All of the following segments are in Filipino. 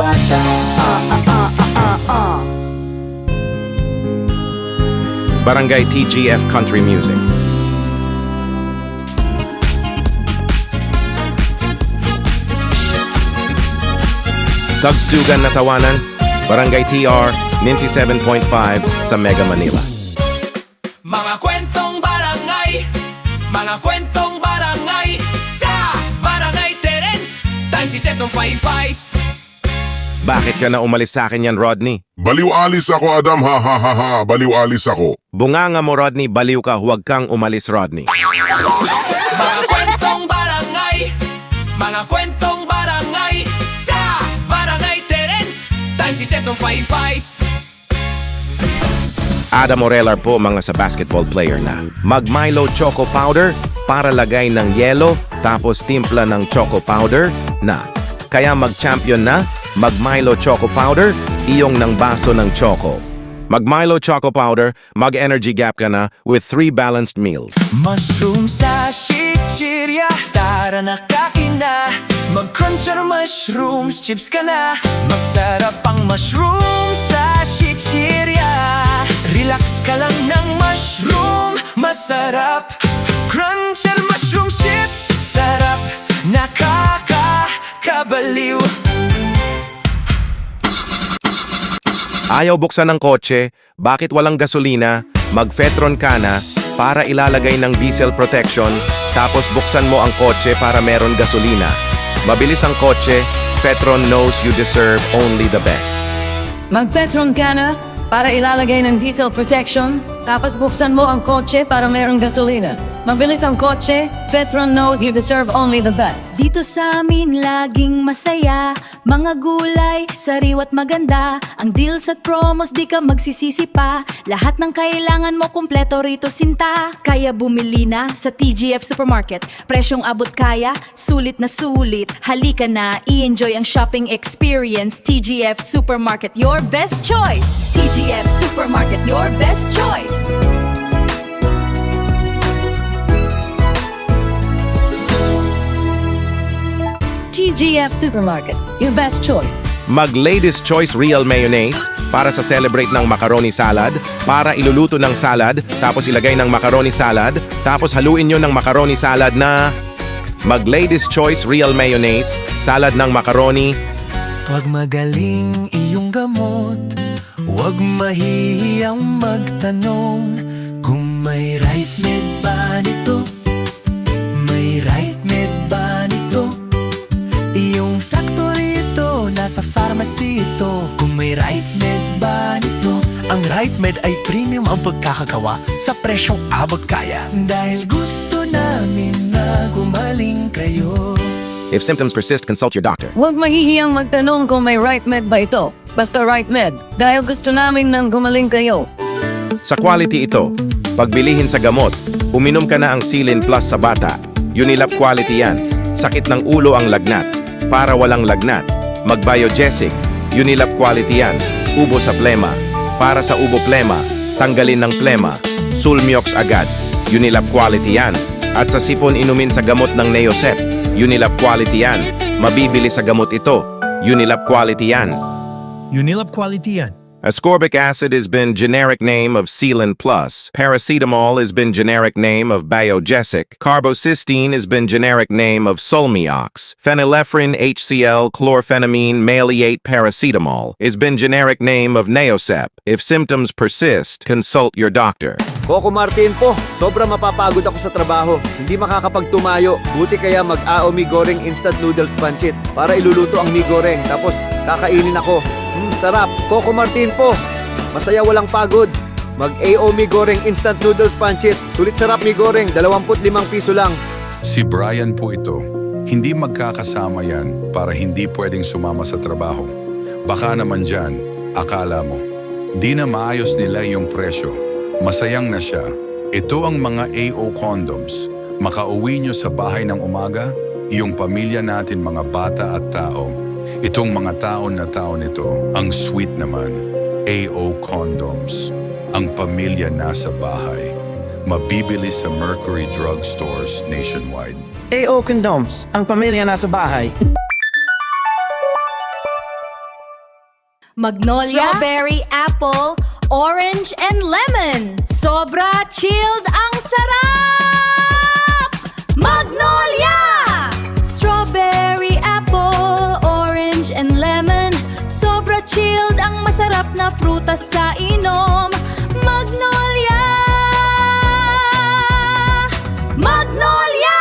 Diwata. Barangay TGF Country Music. Tugstugan na Tawanan, Barangay TR 97.5 sa Mega Manila. Mga kwentong barangay, mga kwentong barangay sa Barangay Terence times si Setong 55. Bakit ka na umalis sa akin yan, Rodney? Baliw alis ako, Adam, ha ha ha ha, baliw alis ako. Bunganga mo, Rodney, baliw ka, huwag kang umalis, Rodney. Mga kwentong barangay, mga kwentong barangay sa Barangay Terence times si Setong 55. Adam Orelar po mga sa basketball player na. Mag-Milo Choco Powder para lagay ng yelo tapos timpla ng Choco Powder na. Kaya mag-champion na, mag-Milo Choco Powder, iyong ng baso ng choco. Mag-Milo Choco Powder, mag-energy gap ka na with 3 balanced meals. Mushroom sa chichirya, tara na kain na. Mag-crunch or mushrooms, chips ka na. Masarap ang mushroom sa chichirya. Relax ka lang ng mushroom, masarap. Crunch or mushroom chips, sarap. Nakakabaliw. Ayaw buksan ng kotse, bakit walang gasolina? Mag-Fetron ka na para ilalagay ng diesel protection, tapos buksan mo ang kotse para meron gasolina. Mabilis ang kotse, Fetron knows you deserve only the best. Mag-Fetron ka na para ilalagay ng diesel protection, tapos buksan mo ang kotse para merong gasolina. Mabilis ang kotse, Fetron knows you deserve only the best. Dito sa amin laging masaya, mga gulay, sariwa't maganda. Ang deals at promos di ka magsisisi pa. Lahat ng kailangan mo kumpleto rito sinta. Kaya bumili na sa TGF Supermarket. Presyong abot kaya, sulit na sulit. Halika na, i-enjoy ang shopping experience. TGF Supermarket, your best choice. TGF Supermarket, your best choice. TGF Supermarket, your best choice. Mag-Ladies Choice Real Mayonnaise para sa celebrate ng macaroni salad, para iluluto ng salad, tapos ilagay ng macaroni salad, tapos haluin nyo ng macaroni salad na Mag-Ladies Choice Real Mayonnaise, salad ng macaroni. Huwag magaling iyong gamot, huwag mahihiyang magtanong kung may right med ba nito, may right med ba nito. Iyong factory ito, nasa pharmacy ito, kung may right med ba nito. Ang right med ay premium ang pagkakagawa sa presyong abot kaya. Dahil gusto namin na gumaling kayo. If symptoms persist, consult your doctor. Huwag mahihiyang magtanong kung may right med ba ito. Basta right med, dahil gusto namin nang gumaling kayo. Sa quality ito, pagbilihin sa gamot, uminom ka na ang Silin Plus sa bata. Unilab quality yan. Sakit ng ulo ang lagnat. Para walang lagnat, mag-Biogesic. Unilab quality yan. Ubo sa plema. Para sa ubo plema, tanggalin ng plema. Sulmiox agad. Unilab quality yan. At sa sipon inumin sa gamot ng Neosep. Unilab quality yan. Mabibili sa gamot ito. Unilab quality yan. Unilab quality yan. Ascorbic acid has been generic name of Sealant Plus. Paracetamol has been generic name of Biogesic. Carbocysteine has been generic name of Solmiox. Phenylephrine HCl chlorphenamine maleate paracetamol has been generic name of Neosep. If symptoms persist, consult your doctor. Coco Martin po, sobrang mapapagod ako sa trabaho. Hindi makakapagtumayo. Buti kaya mag-AO Mi Goreng Instant Noodles Pancit para iluluto ang mi goreng tapos kakainin ako. Sarap. Coco Martin po. Masaya walang pagod. Mag-AO Mi Goreng Instant Noodles Pancit. Sulit sarap mi goreng, 25 piso lang. Si Brian po ito. Hindi magkakasama yan para hindi pwedeng sumama sa trabaho. Baka naman dyan, akala mo. Di na maayos nila yung presyo. Masayang na siya. Ito ang mga AO condoms. Makauwi nyo sa bahay ng umaga, iyong pamilya natin mga bata at tao. Itong mga taon na tao nito, ang sweet naman. AO condoms. Ang pamilya nasa bahay. Mabibili sa Mercury Drug Stores nationwide. AO Condoms, ang pamilya nasa bahay. Magnolia, strawberry, apple, orange, and lemon. Sobra chilled ang sarap! Magnolia! Strawberry, apple, orange, and lemon. Sobra chilled ang masarap na frutas sa inom. Magnolia! Magnolia!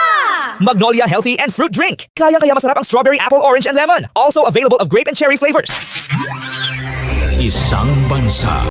Magnolia Healthy and Fruit Drink. Kaya masarap ang strawberry, apple, orange, and lemon. Also available of grape and cherry flavors. Isang bansa.